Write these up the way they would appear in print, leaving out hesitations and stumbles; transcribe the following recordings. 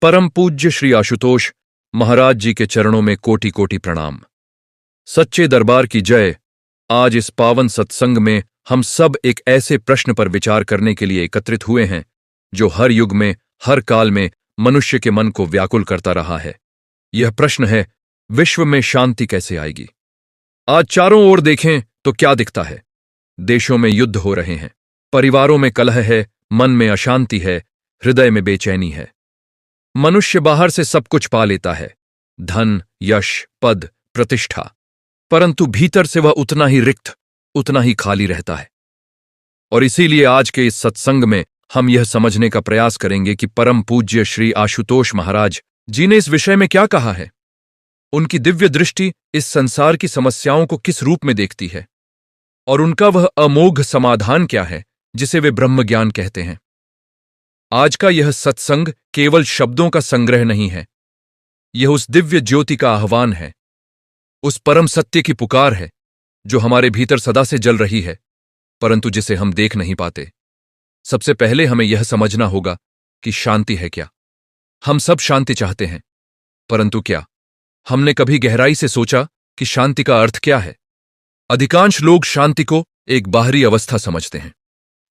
परम पूज्य श्री आशुतोष महाराज जी के चरणों में कोटि कोटि प्रणाम। सच्चे दरबार की जय। आज इस पावन सत्संग में हम सब एक ऐसे प्रश्न पर विचार करने के लिए एकत्रित हुए हैं जो हर युग में, हर काल में मनुष्य के मन को व्याकुल करता रहा है। यह प्रश्न है, विश्व में शांति कैसे आएगी? आज चारों ओर देखें तो क्या दिखता है? देशों में युद्ध हो रहे हैं, परिवारों में कलह है, मन में अशांति है, हृदय में बेचैनी है। मनुष्य बाहर से सब कुछ पा लेता है, धन, यश, पद, प्रतिष्ठा, परंतु भीतर से वह उतना ही रिक्त, उतना ही खाली रहता है। और इसीलिए आज के इस सत्संग में हम यह समझने का प्रयास करेंगे कि परम पूज्य श्री आशुतोष महाराज जी ने इस विषय में क्या कहा है। उनकी दिव्य दृष्टि इस संसार की समस्याओं को किस रूप में देखती है और उनका वह अमोघ समाधान क्या है जिसे वे ब्रह्म ज्ञान कहते हैं। आज का यह सत्संग केवल शब्दों का संग्रह नहीं है, यह उस दिव्य ज्योति का आह्वान है, उस परम सत्य की पुकार है जो हमारे भीतर सदा से जल रही है, परंतु जिसे हम देख नहीं पाते। सबसे पहले हमें यह समझना होगा कि शांति है क्या। हम सब शांति चाहते हैं, परंतु क्या हमने कभी गहराई से सोचा कि शांति का अर्थ क्या है? अधिकांश लोग शांति को एक बाहरी अवस्था समझते हैं।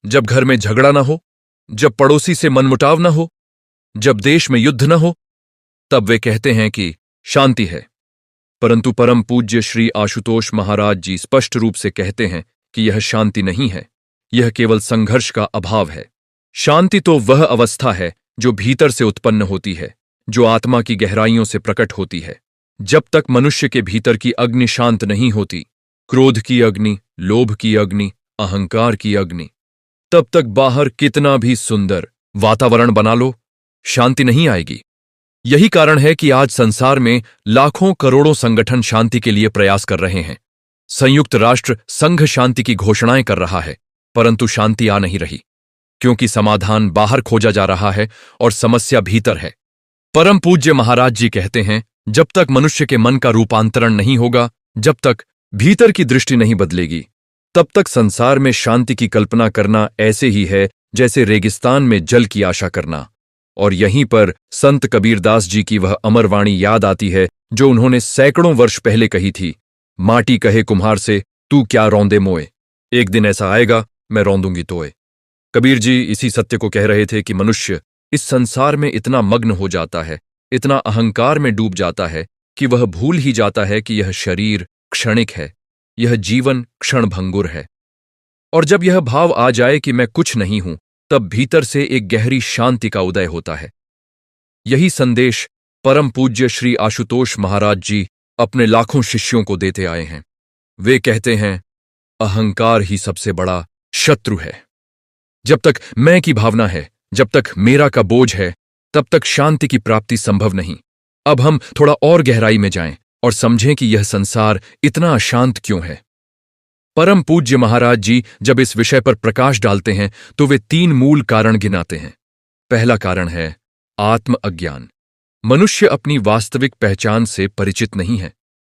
जब घर में झगड़ा न हो, जब पड़ोसी से मनमुटाव न हो, जब देश में युद्ध न हो, तब वे कहते हैं कि शांति है। परंतु परम पूज्य श्री आशुतोष महाराज जी स्पष्ट रूप से कहते हैं कि यह शांति नहीं है, यह केवल संघर्ष का अभाव है। शांति तो वह अवस्था है जो भीतर से उत्पन्न होती है, जो आत्मा की गहराइयों से प्रकट होती है। जब तक मनुष्य के भीतर की अग्नि शांत नहीं होती, क्रोध की अग्नि, लोभ की अग्नि, अहंकार की अग्नि, तब तक बाहर कितना भी सुंदर वातावरण बना लो, शांति नहीं आएगी। यही कारण है कि आज संसार में लाखों करोड़ों संगठन शांति के लिए प्रयास कर रहे हैं। संयुक्त राष्ट्र संघ शांति की घोषणाएं कर रहा है, परंतु शांति आ नहीं रही, क्योंकि समाधान बाहर खोजा जा रहा है और समस्या भीतर है। परम पूज्य महाराज जी कहते हैं, जब तक मनुष्य के मन का रूपांतरण नहीं होगा, जब तक भीतर की दृष्टि नहीं बदलेगी, तब तक संसार में शांति की कल्पना करना ऐसे ही है जैसे रेगिस्तान में जल की आशा करना। और यहीं पर संत कबीरदास जी की वह अमर वाणी याद आती है जो उन्होंने सैकड़ों वर्ष पहले कही थी, माटी कहे कुम्हार से, तू क्या रौंदे मोए, एक दिन ऐसा आएगा मैं रौंदूंगी तोए। कबीर जी इसी सत्य को कह रहे थे कि मनुष्य इस संसार में इतना मग्न हो जाता है, इतना अहंकार में डूब जाता है कि वह भूल ही जाता है कि यह शरीर क्षणिक है, यह जीवन क्षणभंगुर है। और जब यह भाव आ जाए कि मैं कुछ नहीं हूं, तब भीतर से एक गहरी शांति का उदय होता है। यही संदेश परम पूज्य श्री आशुतोष महाराज जी अपने लाखों शिष्यों को देते आए हैं। वे कहते हैं, अहंकार ही सबसे बड़ा शत्रु है। जब तक मैं की भावना है, जब तक मेरा का बोझ है, तब तक शांति की प्राप्ति संभव नहीं। अब हम थोड़ा और गहराई में जाएं और समझें कि यह संसार इतना अशांत क्यों है। परम पूज्य महाराज जी जब इस विषय पर प्रकाश डालते हैं तो वे 3 मूल कारण गिनाते हैं। पहला कारण है आत्म अज्ञान। मनुष्य अपनी वास्तविक पहचान से परिचित नहीं है।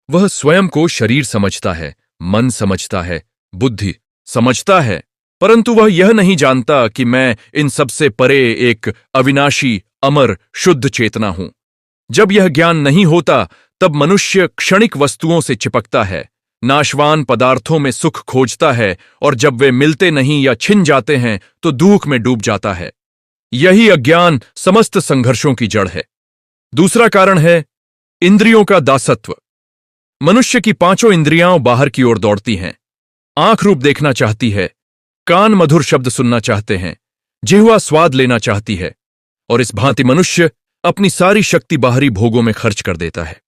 वह स्वयं को शरीर समझता है, मन समझता है, बुद्धि समझता है, परंतु वह यह नहीं जानता कि मैं इन सबसे परे एक अविनाशी, अमर, शुद्ध चेतना हूं। जब यह ज्ञान नहीं होता तब मनुष्य क्षणिक वस्तुओं से चिपकता है, नाशवान पदार्थों में सुख खोजता है, और जब वे मिलते नहीं या छिन जाते हैं तो दुख में डूब जाता है। यही अज्ञान समस्त संघर्षों की जड़ है। दूसरा कारण है इंद्रियों का दासत्व। मनुष्य की 5 इंद्रियां बाहर की ओर दौड़ती हैं। आंख रूप देखना चाहती है, कान मधुर शब्द सुनना चाहते हैं, जिह्वा स्वाद लेना चाहती है, और इस भांति मनुष्य अपनी सारी शक्ति बाहरी भोगों में खर्च कर देता है।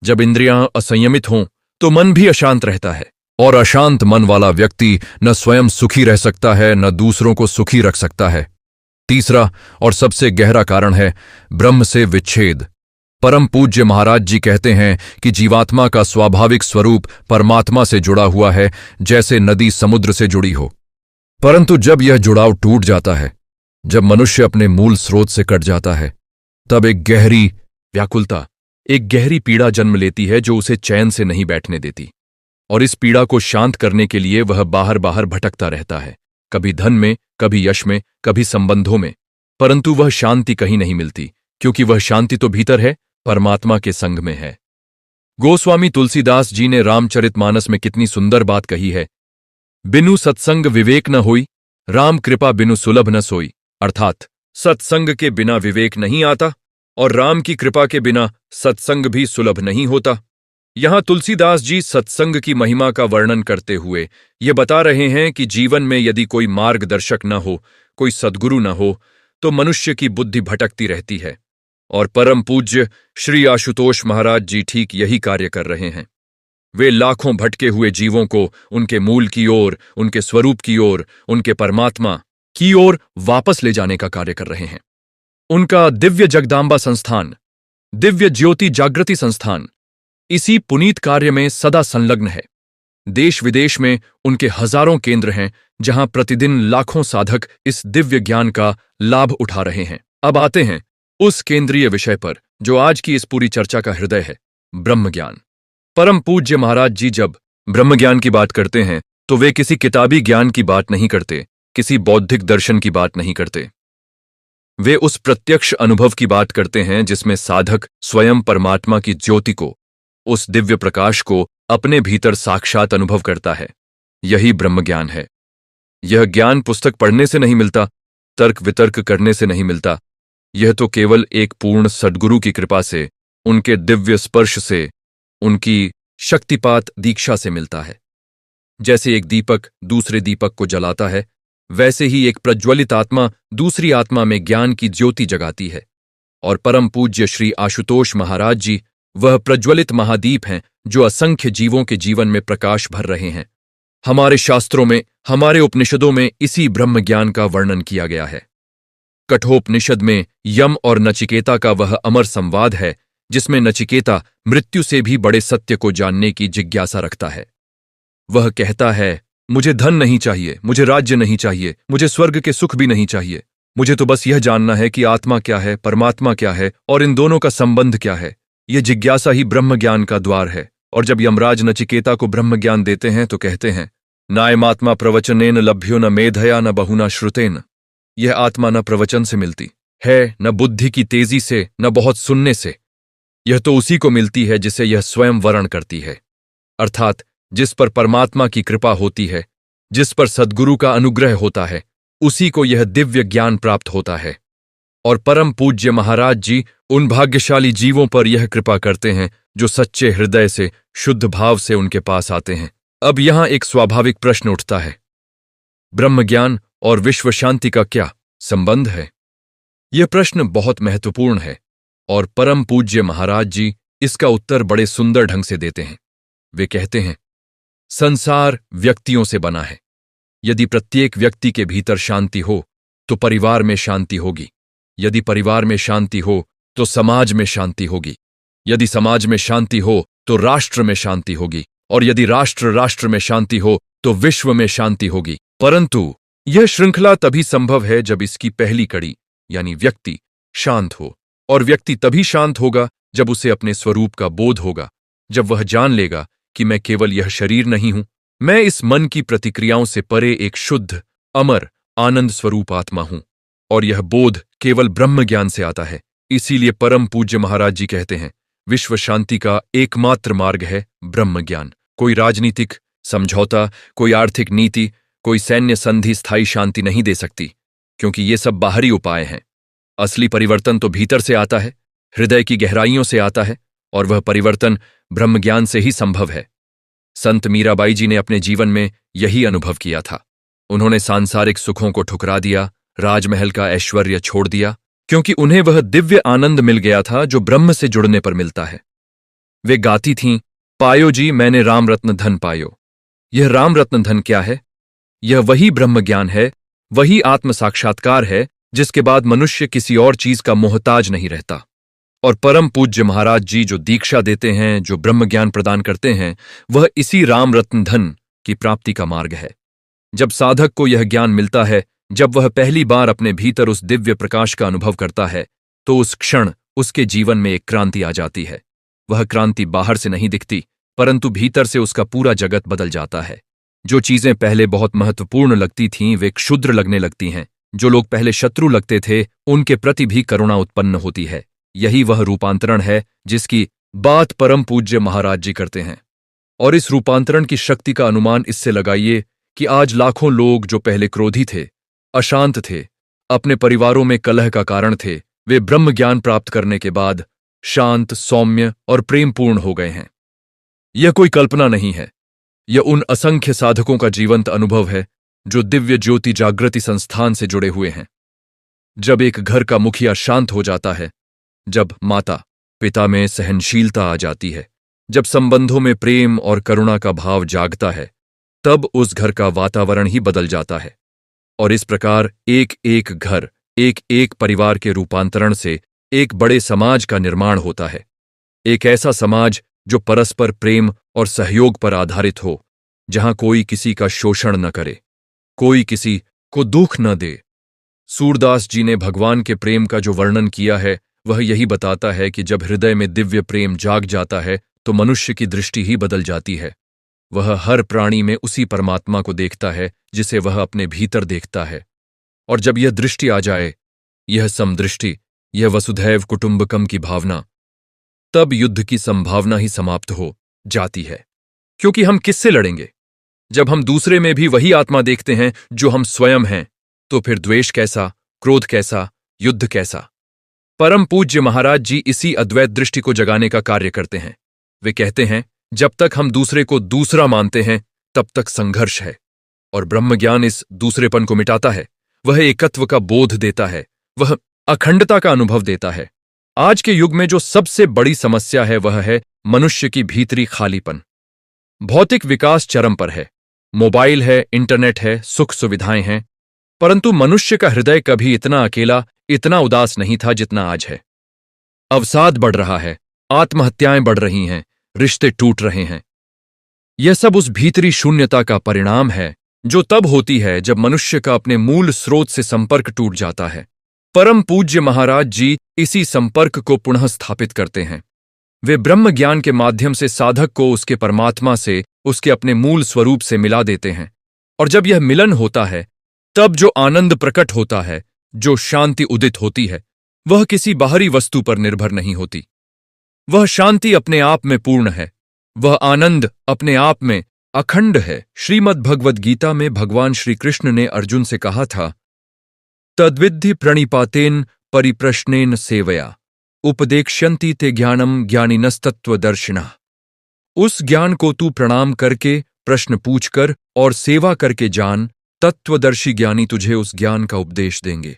जब इंद्रियां असंयमित हों तो मन भी अशांत रहता है, और अशांत मन वाला व्यक्ति न स्वयं सुखी रह सकता है, न दूसरों को सुखी रख सकता है। तीसरा और सबसे गहरा कारण है ब्रह्म से विच्छेद। परम पूज्य महाराज जी कहते हैं कि जीवात्मा का स्वाभाविक स्वरूप परमात्मा से जुड़ा हुआ है, जैसे नदी समुद्र से जुड़ी हो। परंतु जब यह जुड़ाव टूट जाता है, जब मनुष्य अपने मूल स्रोत से कट जाता है, तब एक गहरी व्याकुलता, एक गहरी पीड़ा जन्म लेती है जो उसे चैन से नहीं बैठने देती। और इस पीड़ा को शांत करने के लिए वह बाहर बाहर भटकता रहता है, कभी धन में, कभी यश में, कभी संबंधों में, परंतु वह शांति कहीं नहीं मिलती, क्योंकि वह शांति तो भीतर है, परमात्मा के संग में है। गोस्वामी तुलसीदास जी ने रामचरितमानस में कितनी सुंदर बात कही है। बिनु सत्संग विवेक न होई, राम कृपा बिनु सुलभ न सोई। अर्थात सत्संग के बिना विवेक नहीं आता और राम की कृपा के बिना सत्संग भी सुलभ नहीं होता। यहां तुलसीदास जी सत्संग की महिमा का वर्णन करते हुए ये बता रहे हैं कि जीवन में यदि कोई मार्गदर्शक न हो, कोई सद्गुरु न हो, तो मनुष्य की बुद्धि भटकती रहती है। और परम पूज्य श्री आशुतोष महाराज जी ठीक यही कार्य कर रहे हैं। वे लाखों भटके हुए जीवों को उनके मूल की ओर, उनके स्वरूप की ओर, उनके परमात्मा की ओर वापस ले जाने का कार्य कर रहे हैं। उनका दिव्य जगदांबा संस्थान, दिव्य ज्योति जागृति संस्थान इसी पुनीत कार्य में सदा संलग्न है। देश विदेश में उनके हजारों केंद्र हैं, जहां प्रतिदिन लाखों साधक इस दिव्य ज्ञान का लाभ उठा रहे हैं। अब आते हैं उस केंद्रीय विषय पर जो आज की इस पूरी चर्चा का हृदय है, ब्रह्म ज्ञान। परम पूज्य महाराज जी जब ब्रह्म ज्ञान की बात करते हैं तो वे किसी किताबी ज्ञान की बात नहीं करते, किसी बौद्धिक दर्शन की बात नहीं करते। वे उस प्रत्यक्ष अनुभव की बात करते हैं जिसमें साधक स्वयं परमात्मा की ज्योति को, उस दिव्य प्रकाश को अपने भीतर साक्षात अनुभव करता है। यही ब्रह्म ज्ञान है। यह ज्ञान पुस्तक पढ़ने से नहीं मिलता, तर्क वितर्क करने से नहीं मिलता। यह तो केवल एक पूर्ण सद्गुरु की कृपा से, उनके दिव्य स्पर्श से, उनकी शक्तिपात दीक्षा से मिलता है। जैसे एक दीपक दूसरे दीपक को जलाता है, वैसे ही एक प्रज्वलित आत्मा दूसरी आत्मा में ज्ञान की ज्योति जगाती है। और परम पूज्य श्री आशुतोष महाराज जी वह प्रज्वलित महादीप हैं जो असंख्य जीवों के जीवन में प्रकाश भर रहे हैं। हमारे शास्त्रों में, हमारे उपनिषदों में इसी ब्रह्म ज्ञान का वर्णन किया गया है। कठोपनिषद में यम और नचिकेता का वह अमर संवाद है जिसमें नचिकेता मृत्यु से भी बड़े सत्य को जानने की जिज्ञासा रखता है। वह कहता है, मुझे धन नहीं चाहिए, मुझे राज्य नहीं चाहिए, मुझे स्वर्ग के सुख भी नहीं चाहिए। मुझे तो बस यह जानना है कि आत्मा क्या है, परमात्मा क्या है और इन दोनों का संबंध क्या है। यह जिज्ञासा ही ब्रह्म ज्ञान का द्वार है। और जब यमराज नचिकेता को ब्रह्म ज्ञान देते हैं तो कहते हैं, नायमात्मा प्रवचनेन लभ्यो न मेधया न बहुना श्रुतेन। यह आत्मा न प्रवचन से मिलती है, न बुद्धि की तेजी से, न बहुत सुनने से। यह तो उसी को मिलती है जिसे यह स्वयं वर्ण करती है। अर्थात जिस पर परमात्मा की कृपा होती है, जिस पर सद्गुरु का अनुग्रह होता है, उसी को यह दिव्य ज्ञान प्राप्त होता है। और परम पूज्य महाराज जी उन भाग्यशाली जीवों पर यह कृपा करते हैं जो सच्चे हृदय से, शुद्ध भाव से उनके पास आते हैं। अब यहां एक स्वाभाविक प्रश्न उठता है, ब्रह्म ज्ञान और विश्व शांति का क्या संबंध है? यह प्रश्न बहुत महत्वपूर्ण है और परम पूज्य महाराज जी इसका उत्तर बड़े सुंदर ढंग से देते हैं। वे कहते हैं, संसार व्यक्तियों से बना है। यदि प्रत्येक व्यक्ति के भीतर शांति हो तो परिवार में शांति होगी। यदि परिवार में शांति हो तो समाज में शांति होगी। यदि समाज में शांति हो तो राष्ट्र में शांति होगी। और यदि राष्ट्र में शांति हो तो विश्व में शांति होगी। परंतु यह श्रृंखला तभी संभव है जब इसकी पहली कड़ी यानी व्यक्ति शांत हो। और व्यक्ति तभी शांत होगा जब उसे अपने स्वरूप का बोध होगा, जब वह जान लेगा कि मैं केवल यह शरीर नहीं हूं, मैं इस मन की प्रतिक्रियाओं से परे एक शुद्ध, अमर, आनंद स्वरूप आत्मा हूं। और यह बोध केवल ब्रह्म ज्ञान से आता है। इसीलिए परम पूज्य महाराज जी कहते हैं, विश्व शांति का एकमात्र मार्ग है ब्रह्म ज्ञान। कोई राजनीतिक समझौता, कोई आर्थिक नीति, कोई सैन्य संधि स्थायी शांति नहीं दे सकती, क्योंकि ये सब बाहरी उपाय हैं। असली परिवर्तन तो भीतर से आता है, हृदय की गहराइयों से आता है, और वह परिवर्तन ब्रह्म ज्ञान से ही संभव है। संत मीराबाई जी ने अपने जीवन में यही अनुभव किया था। उन्होंने सांसारिक सुखों को ठुकरा दिया, राजमहल का ऐश्वर्य छोड़ दिया, क्योंकि उन्हें वह दिव्य आनंद मिल गया था जो ब्रह्म से जुड़ने पर मिलता है। वे गाती थीं, पायो जी मैंने राम रत्न धन पायो। यह राम रत्न धन क्या है? यह वही ब्रह्म ज्ञान है, वही आत्म साक्षात्कार है जिसके बाद मनुष्य किसी और चीज का मोहताज नहीं रहता। और परम पूज्य महाराज जी जो दीक्षा देते हैं, जो ब्रह्म ज्ञान प्रदान करते हैं, वह इसी राम रत्न धन की प्राप्ति का मार्ग है। जब साधक को यह ज्ञान मिलता है, जब वह पहली बार अपने भीतर उस दिव्य प्रकाश का अनुभव करता है, तो उस क्षण उसके जीवन में एक क्रांति आ जाती है। वह क्रांति बाहर से नहीं दिखती, परंतु भीतर से उसका पूरा जगत बदल जाता है। जो चीजें पहले बहुत महत्वपूर्ण लगती थीं, वे क्षुद्र लगने लगती हैं। जो लोग पहले शत्रु लगते थे, उनके प्रति भी करुणा उत्पन्न होती है। यही वह रूपांतरण है जिसकी बात परम पूज्य महाराज जी करते हैं। और इस रूपांतरण की शक्ति का अनुमान इससे लगाइए कि आज लाखों लोग जो पहले क्रोधी थे, अशांत थे, अपने परिवारों में कलह का कारण थे, वे ब्रह्म ज्ञान प्राप्त करने के बाद शांत, सौम्य और प्रेमपूर्ण हो गए हैं। यह कोई कल्पना नहीं है, यह उन असंख्य साधकों का जीवंत अनुभव है जो दिव्य ज्योति जागृति संस्थान से जुड़े हुए हैं। जब एक घर का मुखिया शांत हो जाता है, जब माता पिता में सहनशीलता आ जाती है, जब संबंधों में प्रेम और करुणा का भाव जागता है, तब उस घर का वातावरण ही बदल जाता है। और इस प्रकार एक एक घर, एक एक परिवार के रूपांतरण से एक बड़े समाज का निर्माण होता है। एक ऐसा समाज जो परस्पर प्रेम और सहयोग पर आधारित हो, जहां कोई किसी का शोषण न करे, कोई किसी को दुख न दे। सूरदास जी ने भगवान के प्रेम का जो वर्णन किया है, वह यही बताता है कि जब हृदय में दिव्य प्रेम जाग जाता है तो मनुष्य की दृष्टि ही बदल जाती है। वह हर प्राणी में उसी परमात्मा को देखता है जिसे वह अपने भीतर देखता है। और जब यह दृष्टि आ जाए, यह समदृष्टि, यह वसुधैव कुटुंबकम की भावना, तब युद्ध की संभावना ही समाप्त हो जाती है। क्योंकि हम किससे लड़ेंगे? जब हम दूसरे में भी वही आत्मा देखते हैं जो हम स्वयं हैं, तो फिर द्वेष कैसा, क्रोध कैसा, युद्ध कैसा? परम पूज्य महाराज जी इसी अद्वैत दृष्टि को जगाने का कार्य करते हैं। वे कहते हैं, जब तक हम दूसरे को दूसरा मानते हैं, तब तक संघर्ष है। और ब्रह्मज्ञान इस दूसरेपन को मिटाता है। वह एकत्व का बोध देता है, वह अखंडता का अनुभव देता है। आज के युग में जो सबसे बड़ी समस्या है, वह है मनुष्य की भीतरी खालीपन। भौतिक विकास चरम पर है, मोबाइल है, इंटरनेट है, सुख सुविधाएं हैं, परंतु मनुष्य का हृदय कभी इतना अकेला, इतना उदास नहीं था जितना आज है। अवसाद बढ़ रहा है, आत्महत्याएं बढ़ रही हैं, रिश्ते टूट रहे हैं। यह सब उस भीतरी शून्यता का परिणाम है जो तब होती है जब मनुष्य का अपने मूल स्रोत से संपर्क टूट जाता है। परम पूज्य महाराज जी इसी संपर्क को पुनः स्थापित करते हैं। वे ब्रह्म ज्ञान के माध्यम से साधक को उसके परमात्मा से, उसके अपने मूल स्वरूप से मिला देते हैं। और जब यह मिलन होता है, तब जो आनंद प्रकट होता है, जो शांति उदित होती है, वह किसी बाहरी वस्तु पर निर्भर नहीं होती। वह शांति अपने आप में पूर्ण है, वह आनंद अपने आप में अखंड है। श्रीमद् भगवद गीता में भगवान श्री कृष्ण ने अर्जुन से कहा था, तद्विद्धि प्रणिपातेन परिप्रश्नेन सेवया उपदेक्ष्यन्ति ते ज्ञानम ज्ञानिनस्तत्वदर्शिनः। उस ज्ञान को तू प्रणाम करके, प्रश्न पूछकर और सेवा करके जान, तत्वदर्शी ज्ञानी तुझे उस ज्ञान का उपदेश देंगे।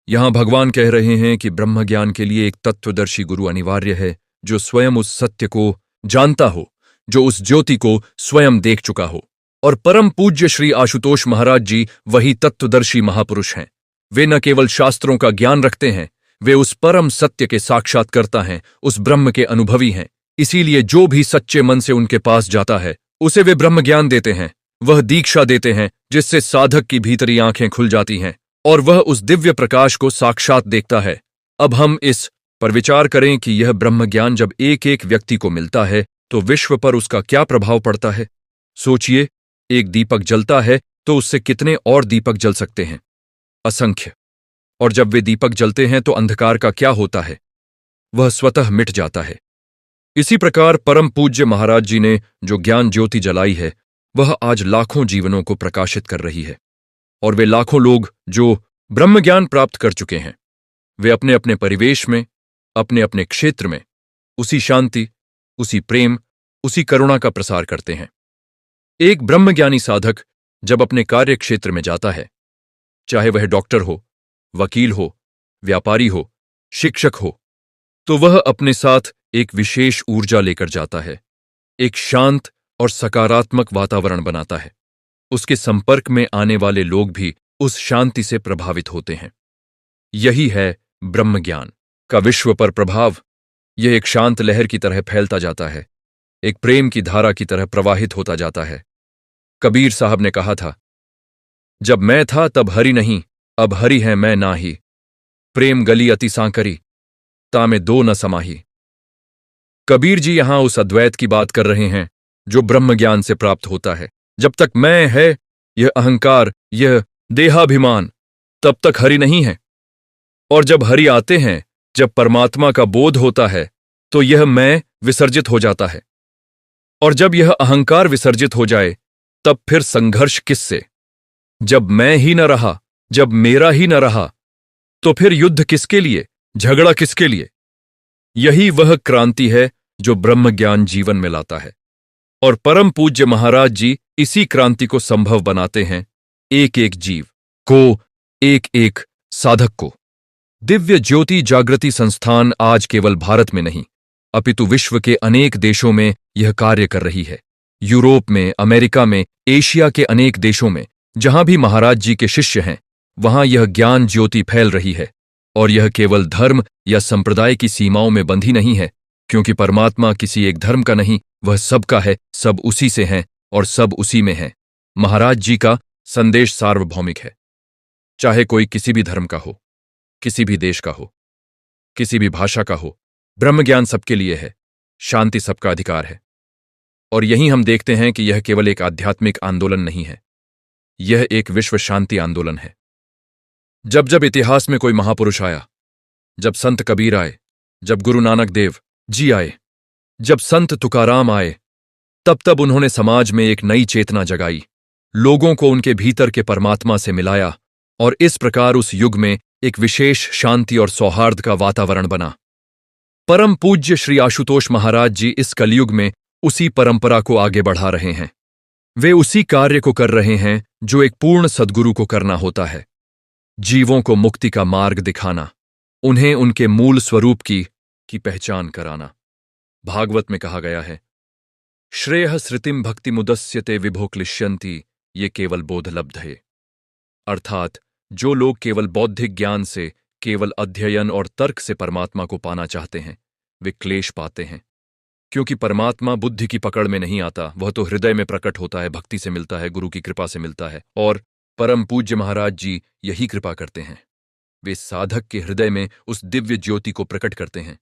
यहां भगवान कह रहे हैं कि ब्रह्म ज्ञान के लिए एक तत्वदर्शी गुरु अनिवार्य है, जो स्वयं उस सत्य को जानता हो, जो उस ज्योति को स्वयं देख चुका हो। और परम पूज्य श्री आशुतोष महाराज जी वही तत्वदर्शी महापुरुष हैं। वे न केवल शास्त्रों का ज्ञान रखते हैं, वे उस परम सत्य के साक्षात्कर्ता हैं, उस ब्रह्म के अनुभवी हैं। इसीलिए जो भी सच्चे मन से उनके पास जाता है, उसे वे ब्रह्म ज्ञान देते हैं, वह दीक्षा देते हैं, जिससे साधक की भीतरी आंखें खुल जाती हैं और वह उस दिव्य प्रकाश को साक्षात देखता है। अब हम इस पर विचार करें कि यह ब्रह्म ज्ञान जब एक एक व्यक्ति को मिलता है तो विश्व पर उसका क्या प्रभाव पड़ता है। सोचिए, एक दीपक जलता है तो उससे कितने और दीपक जल सकते हैं? असंख्य। और जब वे दीपक जलते हैं तो अंधकार का क्या होता है? वह स्वतः मिट जाता है। इसी प्रकार परम पूज्य महाराज जी ने जो ज्ञान ज्योति जलाई है, वह आज लाखों जीवनों को प्रकाशित कर रही है। और वे लाखों लोग जो ब्रह्म ज्ञान प्राप्त कर चुके हैं, वे अपने अपने परिवेश में, अपने अपने क्षेत्र में उसी शांति, उसी प्रेम, उसी करुणा का प्रसार करते हैं। एक ब्रह्मज्ञानी साधक जब अपने कार्य क्षेत्र में जाता है, चाहे वह डॉक्टर हो, वकील हो, व्यापारी हो, शिक्षक हो, तो वह अपने साथ एक विशेष ऊर्जा लेकर जाता है, एक शांत और सकारात्मक वातावरण बनाता है। उसके संपर्क में आने वाले लोग भी उस शांति से प्रभावित होते हैं। यही है ब्रह्मज्ञान का विश्व पर प्रभाव। यह एक शांत लहर की तरह फैलता जाता है, एक प्रेम की धारा की तरह प्रवाहित होता जाता है। कबीर साहब ने कहा था, जब मैं था तब हरि नहीं, अब हरि है मैं नाही। प्रेम गली अति सांकरी, तामे दो न समाही। कबीर जी यहां उस अद्वैत की बात कर रहे हैं जो ब्रह्म ज्ञान से प्राप्त होता है। जब तक मैं है, यह अहंकार, यह देहाभिमान, तब तक हरि नहीं है। और जब हरि आते हैं जब परमात्मा का बोध होता है तो यह मैं विसर्जित हो जाता है, और जब यह अहंकार विसर्जित हो जाए तब फिर संघर्ष किससे? जब मैं ही न रहा, जब मेरा ही न रहा, तो फिर युद्ध किसके लिए, झगड़ा किसके लिए? यही वह क्रांति है जो ब्रह्म ज्ञान जीवन में लाता है, और परम पूज्य महाराज जी इसी क्रांति को संभव बनाते हैं, एक एक जीव को, एक एक साधक को। दिव्य ज्योति जागृति संस्थान आज केवल भारत में नहीं, अपितु विश्व के अनेक देशों में यह कार्य कर रही है। यूरोप में, अमेरिका में, एशिया के अनेक देशों में जहां भी महाराज जी के शिष्य हैं, वहां यह ज्ञान ज्योति फैल रही है। और यह केवल धर्म या संप्रदाय की सीमाओं में बंधी नहीं है, क्योंकि परमात्मा किसी एक धर्म का नहीं, वह सबका है, सब उसी से हैं और सब उसी में है। महाराज जी का संदेश सार्वभौमिक है, चाहे कोई किसी भी धर्म का हो, किसी भी देश का हो, किसी भी भाषा का हो, ब्रह्म ज्ञान सबके लिए है, शांति सबका अधिकार है। और यही हम देखते हैं कि यह केवल एक आध्यात्मिक आंदोलन नहीं है, यह एक विश्व शांति आंदोलन है। जब जब इतिहास में कोई महापुरुष आया, जब संत कबीर आए, जब गुरु नानक देव जी आए, जब संत तुकाराम आए, तब तब उन्होंने समाज में एक नई चेतना जगाई, लोगों को उनके भीतर के परमात्मा से मिलाया, और इस प्रकार उस युग में एक विशेष शांति और सौहार्द का वातावरण बना। परम पूज्य श्री आशुतोष महाराज जी इस कलयुग में उसी परंपरा को आगे बढ़ा रहे हैं। वे उसी कार्य को कर रहे हैं जो एक पूर्ण सद्गुरु को करना होता है, जीवों को मुक्ति का मार्ग दिखाना, उन्हें उनके मूल स्वरूप की पहचान कराना। भागवत में कहा गया है, श्रेयः स्मृतिम भक्ति मुदस्यते विभो क्लिश्यन्ति, ये केवल बोधलब्ध है। अर्थात जो लोग केवल बौद्धिक ज्ञान से, केवल अध्ययन और तर्क से परमात्मा को पाना चाहते हैं, वे क्लेश पाते हैं, क्योंकि परमात्मा बुद्धि की पकड़ में नहीं आता, वह तो हृदय में प्रकट होता है, भक्ति से मिलता है, गुरु की कृपा से मिलता है। और परम पूज्य महाराज जी यही कृपा करते हैं। वे साधक के हृदय में उस दिव्य ज्योति को प्रकट करते हैं,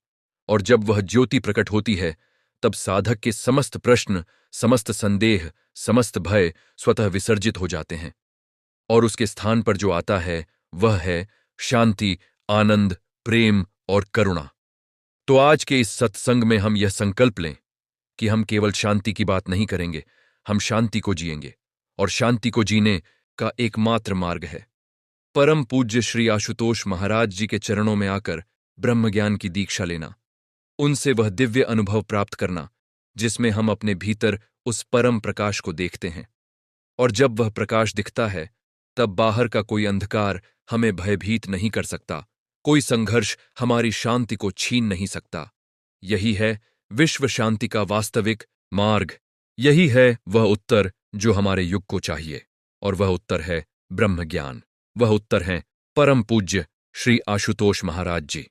और जब वह ज्योति प्रकट होती है तब साधक के समस्त प्रश्न, समस्त संदेह, समस्त भय स्वतः विसर्जित हो जाते हैं, और उसके स्थान पर जो आता है वह है शांति, आनंद, प्रेम और करुणा। तो आज के इस सत्संग में हम यह संकल्प लें कि हम केवल शांति की बात नहीं करेंगे, हम शांति को जिएंगे, और शांति को जीने का एकमात्र मार्ग है परम पूज्य श्री आशुतोष महाराज जी के चरणों में आकर ब्रह्म ज्ञान की दीक्षा लेना, उनसे वह दिव्य अनुभव प्राप्त करना जिसमें हम अपने भीतर उस परम प्रकाश को देखते हैं, और जब वह प्रकाश दिखता है तब बाहर का कोई अंधकार हमें भयभीत नहीं कर सकता, कोई संघर्ष हमारी शांति को छीन नहीं सकता। यही है विश्व शांति का वास्तविक मार्ग, यही है वह उत्तर जो हमारे युग को चाहिए, और वह उत्तर है ब्रह्म ज्ञान, वह उत्तर है परम पूज्य श्री आशुतोष महाराज जी।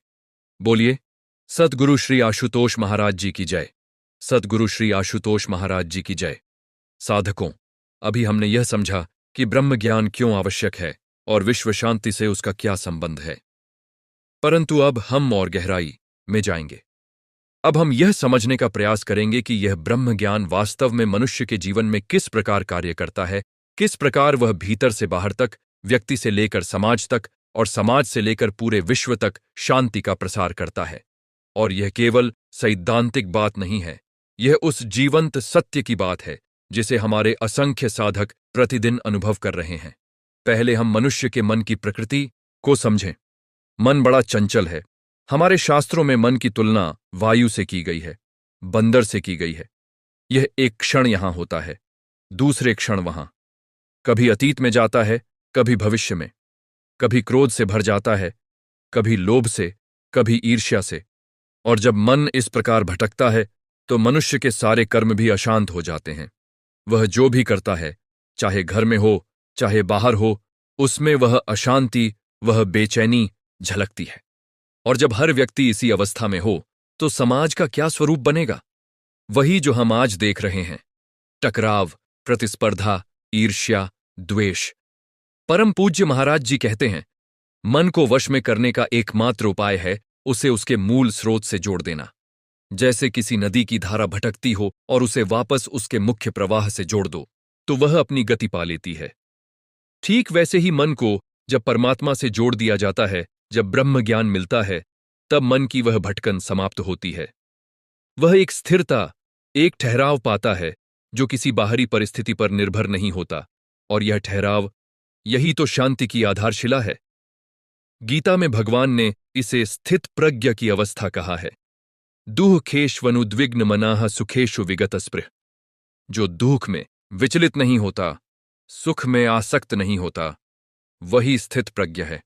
बोलिए, सद्गुरु श्री आशुतोष महाराज जी की जय, सद्गुरु श्री आशुतोष महाराज जी की जय। साधकों, अभी हमने यह समझा कि ब्रह्म ज्ञान क्यों आवश्यक है और विश्व शांति से उसका क्या संबंध है, परंतु अब हम और गहराई में जाएंगे। अब हम यह समझने का प्रयास करेंगे कि यह ब्रह्म ज्ञान वास्तव में मनुष्य के जीवन में किस प्रकार कार्य करता है, किस प्रकार वह भीतर से बाहर तक, व्यक्ति से लेकर समाज तक और समाज से लेकर पूरे विश्व तक शांति का प्रसार करता है। और यह केवल सैद्धांतिक बात नहीं है, यह उस जीवंत सत्य की बात है जिसे हमारे असंख्य साधक प्रतिदिन अनुभव कर रहे हैं। पहले हम मनुष्य के मन की प्रकृति को समझें। मन बड़ा चंचल है। हमारे शास्त्रों में मन की तुलना वायु से की गई है, बंदर से की गई है। यह एक क्षण यहां होता है, दूसरे क्षण वहां, कभी अतीत में जाता है, कभी भविष्य में, कभी क्रोध से भर जाता है, कभी लोभ से, कभी ईर्ष्या से। और जब मन इस प्रकार भटकता है तो मनुष्य के सारे कर्म भी अशांत हो जाते हैं। वह जो भी करता है, चाहे घर में हो चाहे बाहर हो, उसमें वह अशांति, वह बेचैनी झलकती है। और जब हर व्यक्ति इसी अवस्था में हो तो समाज का क्या स्वरूप बनेगा? वही जो हम आज देख रहे हैं, टकराव, प्रतिस्पर्धा, ईर्ष्या, द्वेष। परम पूज्य महाराज जी कहते हैं, मन को वश में करने का एकमात्र उपाय है उसे उसके मूल स्रोत से जोड़ देना। जैसे किसी नदी की धारा भटकती हो और उसे वापस उसके मुख्य प्रवाह से जोड़ दो तो वह अपनी गति पा लेती है। ठीक वैसे ही मन को जब परमात्मा से जोड़ दिया जाता है, जब ब्रह्म ज्ञान मिलता है, तब मन की वह भटकन समाप्त होती है। वह एक स्थिरता, एक ठहराव पाता है जो किसी बाहरी परिस्थिति पर निर्भर नहीं होता, और यह ठहराव, यही तो शांति की आधारशिला है। गीता में भगवान ने इसे स्थित प्रज्ञ की अवस्था कहा है। दुःखेष्वनुद्विग्न मनाः सुखेषु विगत स्पृह। जो दुख में विचलित नहीं होता, सुख में आसक्त नहीं होता, वही स्थित प्रज्ञ है।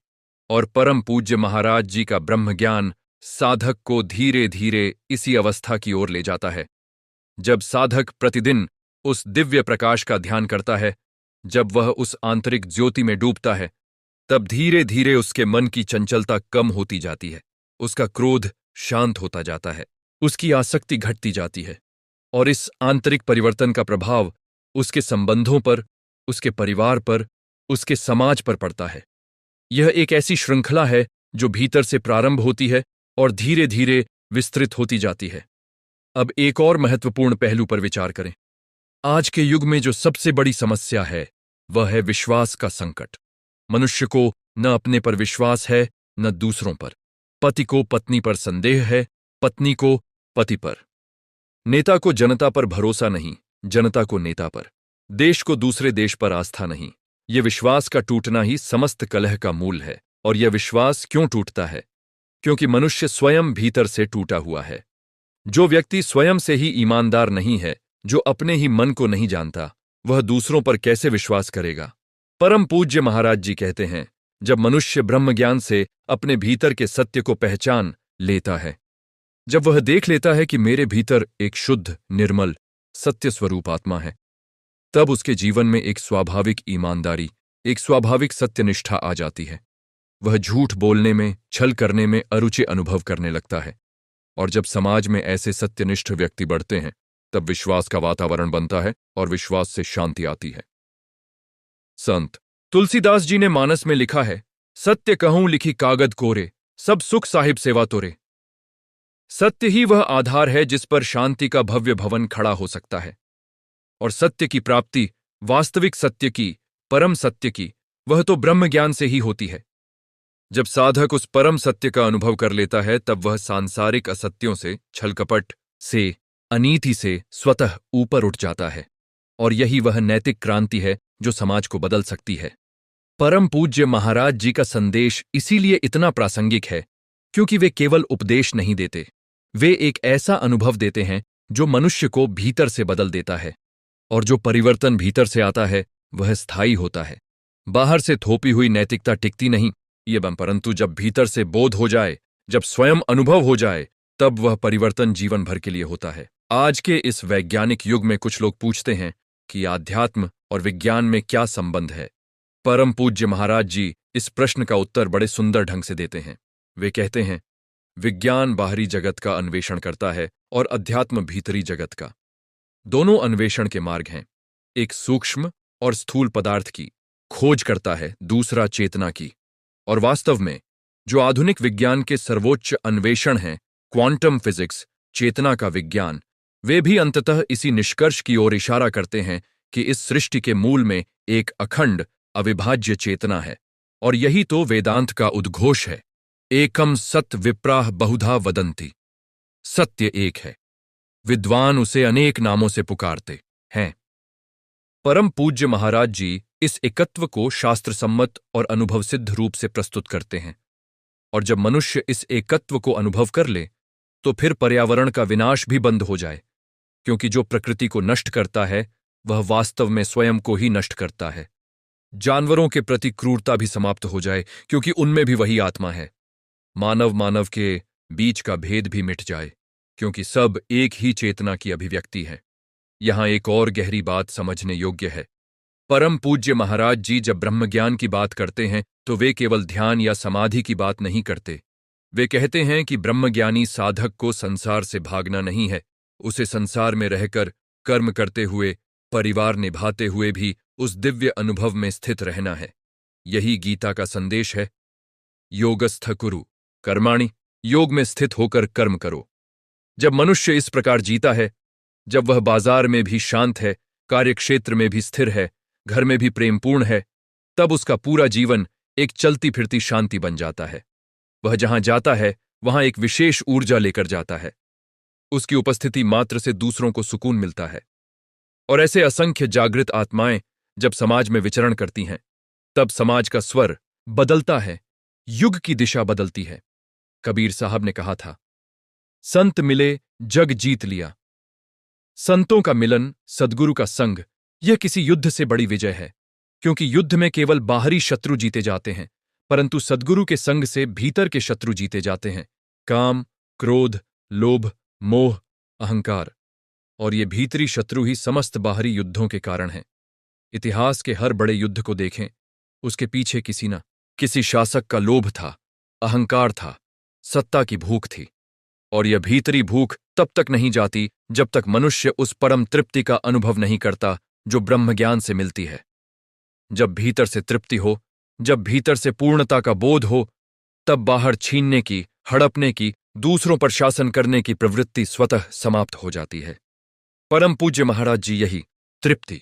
और परम पूज्य महाराज जी का ब्रह्म ज्ञान साधक को धीरे धीरे इसी अवस्था की ओर ले जाता है। जब साधक प्रतिदिन उस दिव्य प्रकाश का ध्यान करता है, जब वह उस आंतरिक ज्योति में डूबता है, तब धीरे धीरे उसके मन की चंचलता कम होती जाती है, उसका क्रोध शांत होता जाता है, उसकी आसक्ति घटती जाती है, और इस आंतरिक परिवर्तन का प्रभाव उसके संबंधों पर, उसके परिवार पर, उसके समाज पर पड़ता है। यह एक ऐसी श्रृंखला है जो भीतर से प्रारंभ होती है और धीरे धीरे विस्तृत होती जाती है। अब एक और महत्वपूर्ण पहलू पर विचार करें। आज के युग में जो सबसे बड़ी समस्या है, वह है विश्वास का संकट। मनुष्य को न अपने पर विश्वास है, न दूसरों पर। पति को पत्नी पर संदेह है, पत्नी को पति पर। नेता को जनता पर भरोसा नहीं, जनता को नेता पर। देश को दूसरे देश पर आस्था नहीं। यह विश्वास का टूटना ही समस्त कलह का मूल है। और यह विश्वास क्यों टूटता है? क्योंकि मनुष्य स्वयं भीतर से टूटा हुआ है। जो व्यक्ति स्वयं से ही ईमानदार नहीं है, जो अपने ही मन को नहीं जानता, वह दूसरों पर कैसे विश्वास करेगा? परम पूज्य महाराज जी कहते हैं, जब मनुष्य ब्रह्म ज्ञान से अपने भीतर के सत्य को पहचान लेता है, जब वह देख लेता है कि मेरे भीतर एक शुद्ध, निर्मल, सत्य स्वरूप आत्मा है, तब उसके जीवन में एक स्वाभाविक ईमानदारी, एक स्वाभाविक सत्यनिष्ठा आ जाती है। वह झूठ बोलने में, छल करने में अरुचि अनुभव करने लगता है। और जब समाज में ऐसे सत्यनिष्ठ व्यक्ति बढ़ते हैं, तब विश्वास का वातावरण बनता है और विश्वास से शांति आती है। संत तुलसीदास जी ने मानस में लिखा है, सत्य कहूं लिखी कागद कोरे, सब सुख साहिब सेवा तोरे। सत्य ही वह आधार है जिस पर शांति का भव्य भवन खड़ा हो सकता है। और सत्य की प्राप्ति, वास्तविक सत्य की, परम सत्य की, वह तो ब्रह्म ज्ञान से ही होती है। जब साधक उस परम सत्य का अनुभव कर लेता है, तब वह सांसारिक असत्यों से, छलकपट से, अनीति से स्वतः ऊपर उठ जाता है। और यही वह नैतिक क्रांति है जो समाज को बदल सकती है। परम पूज्य महाराज जी का संदेश इसीलिए इतना प्रासंगिक है क्योंकि वे केवल उपदेश नहीं देते, वे एक ऐसा अनुभव देते हैं जो मनुष्य को भीतर से बदल देता है। और जो परिवर्तन भीतर से आता है, वह स्थायी होता है। बाहर से थोपी हुई नैतिकता टिकती नहीं, परंतु जब भीतर से बोध हो जाए, जब स्वयं अनुभव हो जाए, तब वह परिवर्तन जीवन भर के लिए होता है। आज के इस वैज्ञानिक युग में कुछ लोग पूछते हैं कि आध्यात्म और विज्ञान में क्या संबंध है। परम पूज्य महाराज जी इस प्रश्न का उत्तर बड़े सुंदर ढंग से देते हैं। वे कहते हैं, विज्ञान बाहरी जगत का अन्वेषण करता है और अध्यात्म भीतरी जगत का। दोनों अन्वेषण के मार्ग हैं। एक सूक्ष्म और स्थूल पदार्थ की खोज करता है, दूसरा चेतना की। और वास्तव में जो आधुनिक विज्ञान के सर्वोच्च अन्वेषण हैं, क्वांटम फिजिक्स, चेतना का विज्ञान, वे भी अंततः इसी निष्कर्ष की ओर इशारा करते हैं कि इस सृष्टि के मूल में एक अखंड, अविभाज्य चेतना है। और यही तो वेदांत का उद्घोष है। एकम सत विप्राह बहुधा वदंती। सत्य एक है, विद्वान उसे अनेक नामों से पुकारते हैं। परम पूज्य महाराज जी इस एकत्व को शास्त्र सम्मत और अनुभव सिद्ध रूप से प्रस्तुत करते हैं। और जब मनुष्य इस एकत्व को अनुभव कर ले, तो फिर पर्यावरण का विनाश भी बंद हो जाए, क्योंकि जो प्रकृति को नष्ट करता है, वह वास्तव में स्वयं को ही नष्ट करता है। जानवरों के प्रति क्रूरता भी समाप्त हो जाए, क्योंकि उनमें भी वही आत्मा है। मानव के बीच का भेद भी मिट जाए, क्योंकि सब एक ही चेतना की अभिव्यक्ति है। यहां एक और गहरी बात समझने योग्य है। परम पूज्य महाराज जी जब ब्रह्मज्ञान की बात करते हैं, तो वे केवल ध्यान या समाधि की बात नहीं करते। वे कहते हैं कि ब्रह्मज्ञानी साधक को संसार से भागना नहीं है, उसे संसार में रहकर, कर्म करते हुए, परिवार निभाते हुए भी उस दिव्य अनुभव में स्थित रहना है। यही गीता का संदेश है। योगस्थ कुरु कर्माणि, योग में स्थित होकर कर्म करो। जब मनुष्य इस प्रकार जीता है, जब वह बाजार में भी शांत है, कार्यक्षेत्र में भी स्थिर है, घर में भी प्रेमपूर्ण है, तब उसका पूरा जीवन एक चलती फिरती शांति बन जाता है। वह जहां जाता है, वहां एक विशेष ऊर्जा लेकर जाता है। उसकी उपस्थिति मात्र से दूसरों को सुकून मिलता है। और ऐसे असंख्य जागृत आत्माएं जब समाज में विचरण करती हैं, तब समाज का स्वर बदलता है, युग की दिशा बदलती है। कबीर साहब ने कहा था, संत मिले जग जीत लिया। संतों का मिलन, सद्गुरु का संग, यह किसी युद्ध से बड़ी विजय है, क्योंकि युद्ध में केवल बाहरी शत्रु जीते जाते हैं, परंतु सद्गुरु के संग से भीतर के शत्रु जीते जाते हैं, काम, क्रोध, लोभ, मोह, अहंकार। और ये भीतरी शत्रु ही समस्त बाहरी युद्धों के कारण हैं। इतिहास के हर बड़े युद्ध को देखें, उसके पीछे किसी शासक का लोभ था, अहंकार था, सत्ता की भूख थी। और यह भीतरी भूख तब तक नहीं जाती जब तक मनुष्य उस परम तृप्ति का अनुभव नहीं करता जो ब्रह्मज्ञान से मिलती है। जब भीतर से तृप्ति हो, जब भीतर से पूर्णता का बोध हो, तब बाहर छीनने की, हड़पने की, दूसरों पर शासन करने की प्रवृत्ति स्वतः समाप्त हो जाती है। परम पूज्य महाराज जी यही तृप्ति,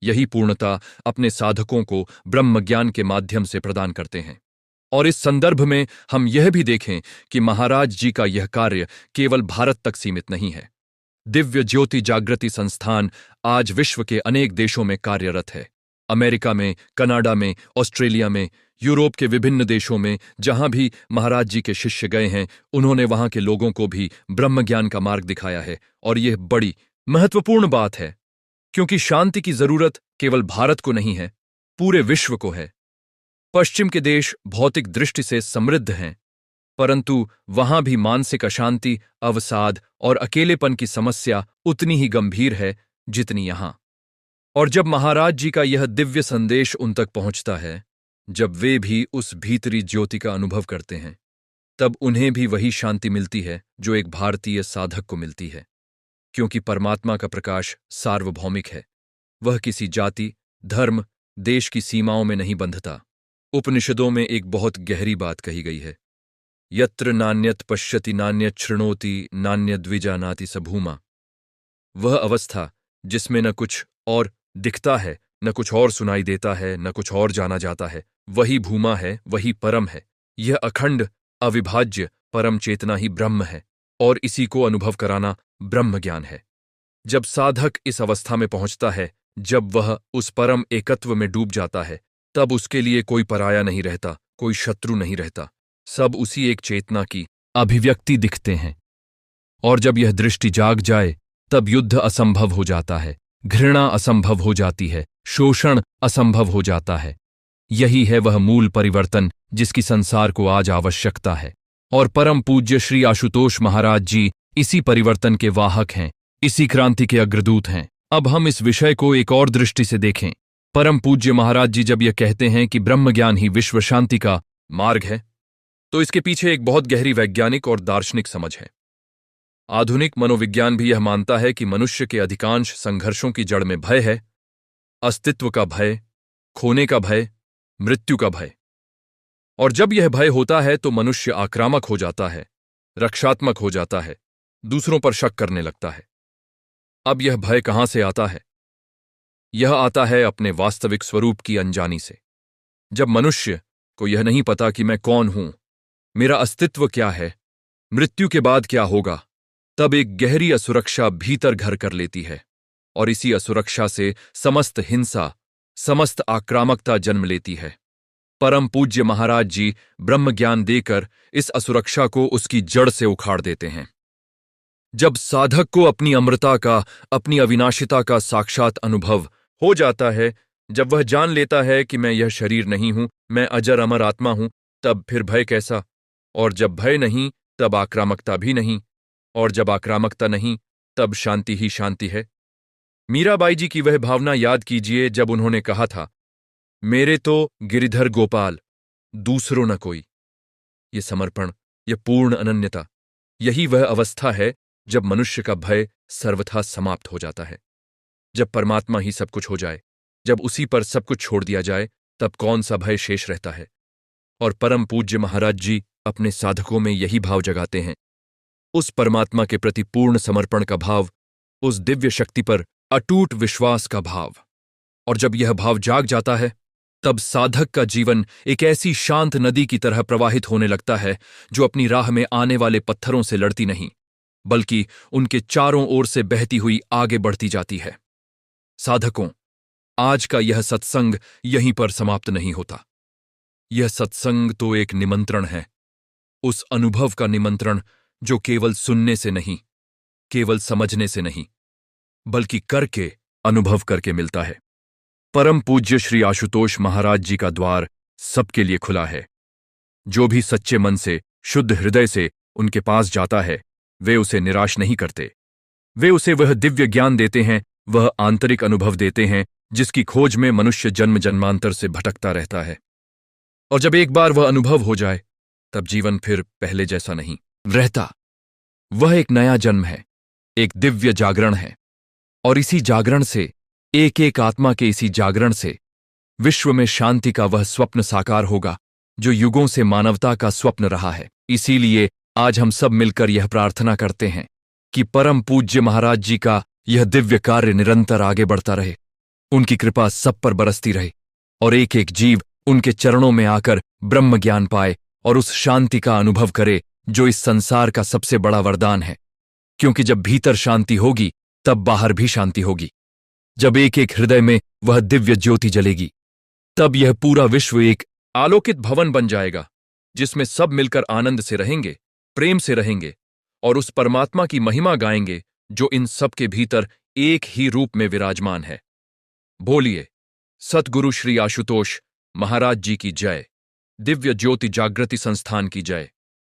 यही पूर्णता अपने साधकों को ब्रह्मज्ञान के माध्यम से प्रदान करते हैं। और इस संदर्भ में हम यह भी देखें कि महाराज जी का यह कार्य केवल भारत तक सीमित नहीं है। दिव्य ज्योति जागृति संस्थान आज विश्व के अनेक देशों में कार्यरत है। अमेरिका में, कनाडा में, ऑस्ट्रेलिया में, यूरोप के विभिन्न देशों में जहां भी महाराज जी के शिष्य गए हैं, उन्होंने वहां के लोगों को भी ब्रह्मज्ञान का मार्ग दिखाया है। और यह बड़ी महत्वपूर्ण बात है, क्योंकि शांति की जरूरत केवल भारत को नहीं है, पूरे विश्व को है। पश्चिम के देश भौतिक दृष्टि से समृद्ध हैं, परंतु वहां भी मानसिक अशांति, अवसाद और अकेलेपन की समस्या उतनी ही गंभीर है जितनी यहां। और जब महाराज जी का यह दिव्य संदेश उन तक पहुंचता है, जब वे भी उस भीतरी ज्योति का अनुभव करते हैं, तब उन्हें भी वही शांति मिलती है जो एक भारतीय साधक को मिलती है। क्योंकि परमात्मा का प्रकाश सार्वभौमिक है, वह किसी जाति, धर्म, देश की सीमाओं में नहीं बंधता। उपनिषदों में एक बहुत गहरी बात कही गई है, यत्र नान्यत पश्यति नान्यत शृणोति नान्यद्विजानाति स भूमा। वह अवस्था जिसमें न कुछ और दिखता है, न कुछ और सुनाई देता है, न कुछ और जाना जाता है, वही भूमा है, वही परम है। यह अखंड, अविभाज्य परम चेतना ही ब्रह्म है, और इसी को अनुभव कराना ब्रह्म ज्ञान है। जब साधक इस अवस्था में पहुंचता है, जब वह उस परम एकत्व में डूब जाता है, तब उसके लिए कोई पराया नहीं रहता, कोई शत्रु नहीं रहता, सब उसी एक चेतना की अभिव्यक्ति दिखते हैं। और जब यह दृष्टि जाग जाए, तब युद्ध असंभव हो जाता है, घृणा असंभव हो जाती है, शोषण असंभव हो जाता है। यही है वह मूल परिवर्तन जिसकी संसार को आज आवश्यकता है। और परम पूज्य श्री आशुतोष महाराज जी इसी परिवर्तन के वाहक हैं, इसी क्रांति के अग्रदूत हैं। अब हम इस विषय को एक और दृष्टि से देखें। परम पूज्य महाराज जी जब यह कहते हैं कि ब्रह्मज्ञान ही विश्व शांति का मार्ग है, तो इसके पीछे एक बहुत गहरी वैज्ञानिक और दार्शनिक समझ है। आधुनिक मनोविज्ञान भी यह मानता है कि मनुष्य के अधिकांश संघर्षों की जड़ में भय है, अस्तित्व का भय, खोने का भय, मृत्यु का भय। और जब यह भय होता है तो मनुष्य आक्रामक हो जाता है, रक्षात्मक हो जाता है, दूसरों पर शक करने लगता है। अब यह भय कहां से आता है? यह आता है अपने वास्तविक स्वरूप की अनजानी से। जब मनुष्य को यह नहीं पता कि मैं कौन हूं, मेरा अस्तित्व क्या है, मृत्यु के बाद क्या होगा, तब एक गहरी असुरक्षा भीतर घर कर लेती है। और इसी असुरक्षा से समस्त हिंसा, समस्त आक्रामकता जन्म लेती है। परम पूज्य महाराज जी ब्रह्म ज्ञान देकर इस असुरक्षा को उसकी जड़ से उखाड़ देते हैं। जब साधक को अपनी अमृता का, अपनी अविनाशिता का साक्षात अनुभव हो जाता है, जब वह जान लेता है कि मैं यह शरीर नहीं हूं, मैं अजर अमर आत्मा हूं, तब फिर भय कैसा? और जब भय नहीं, तब आक्रामकता भी नहीं, और जब आक्रामकता नहीं, तब शांति ही शांति है। मीराबाई जी की वह भावना याद कीजिए जब उन्होंने कहा था, मेरे तो गिरिधर गोपाल, दूसरों न कोई। ये समर्पण, ये पूर्ण अनन्यता, यही वह अवस्था है जब मनुष्य का भय सर्वथा समाप्त हो जाता है। जब परमात्मा ही सब कुछ हो जाए, जब उसी पर सब कुछ छोड़ दिया जाए, तब कौन सा भय शेष रहता है? और परम पूज्य महाराज जी अपने साधकों में यही भाव जगाते हैं, उस परमात्मा के प्रति पूर्ण समर्पण का भाव, उस दिव्य शक्ति पर अटूट विश्वास का भाव। और जब यह भाव जाग जाता है, तब साधक का जीवन एक ऐसी शांत नदी की तरह प्रवाहित होने लगता है जो अपनी राह में आने वाले पत्थरों से लड़ती नहीं, बल्कि उनके चारों ओर से बहती हुई आगे बढ़ती जाती है। साधकों, आज का यह सत्संग यहीं पर समाप्त नहीं होता। यह सत्संग तो एक निमंत्रण है, उस अनुभव का निमंत्रण जो केवल सुनने से नहीं, केवल समझने से नहीं, बल्कि करके, अनुभव करके मिलता है। परम पूज्य श्री आशुतोष महाराज जी का द्वार सबके लिए खुला है। जो भी सच्चे मन से, शुद्ध हृदय से उनके पास जाता है, वे उसे निराश नहीं करते। वे उसे वह दिव्य ज्ञान देते हैं, वह आंतरिक अनुभव देते हैं जिसकी खोज में मनुष्य जन्म जन्मांतर से भटकता रहता है। और जब एक बार वह अनुभव हो जाए, तब जीवन फिर पहले जैसा नहीं रहता। वह एक नया जन्म है, एक दिव्य जागरण है। और इसी जागरण से, एक एक आत्मा के इसी जागरण से विश्व में शांति का वह स्वप्न साकार होगा जो युगों से मानवता का स्वप्न रहा है। इसीलिए आज हम सब मिलकर यह प्रार्थना करते हैं कि परम पूज्य महाराज जी का यह दिव्य कार्य निरंतर आगे बढ़ता रहे, उनकी कृपा सब पर बरसती रहे और एक एक जीव उनके चरणों में आकर ब्रह्म ज्ञान पाए और उस शांति का अनुभव करे जो इस संसार का सबसे बड़ा वरदान है। क्योंकि जब भीतर शांति होगी, तब बाहर भी शांति होगी। जब एक एक हृदय में वह दिव्य ज्योति जलेगी, तब यह पूरा विश्व एक आलोकित भवन बन जाएगा जिसमें सब मिलकर आनंद से रहेंगे, प्रेम से रहेंगे और उस परमात्मा की महिमा गाएंगे जो इन सब के भीतर एक ही रूप में विराजमान है। बोलिए सतगुरु श्री आशुतोष महाराज जी की जय। दिव्य ज्योति जागृति संस्थान की जय।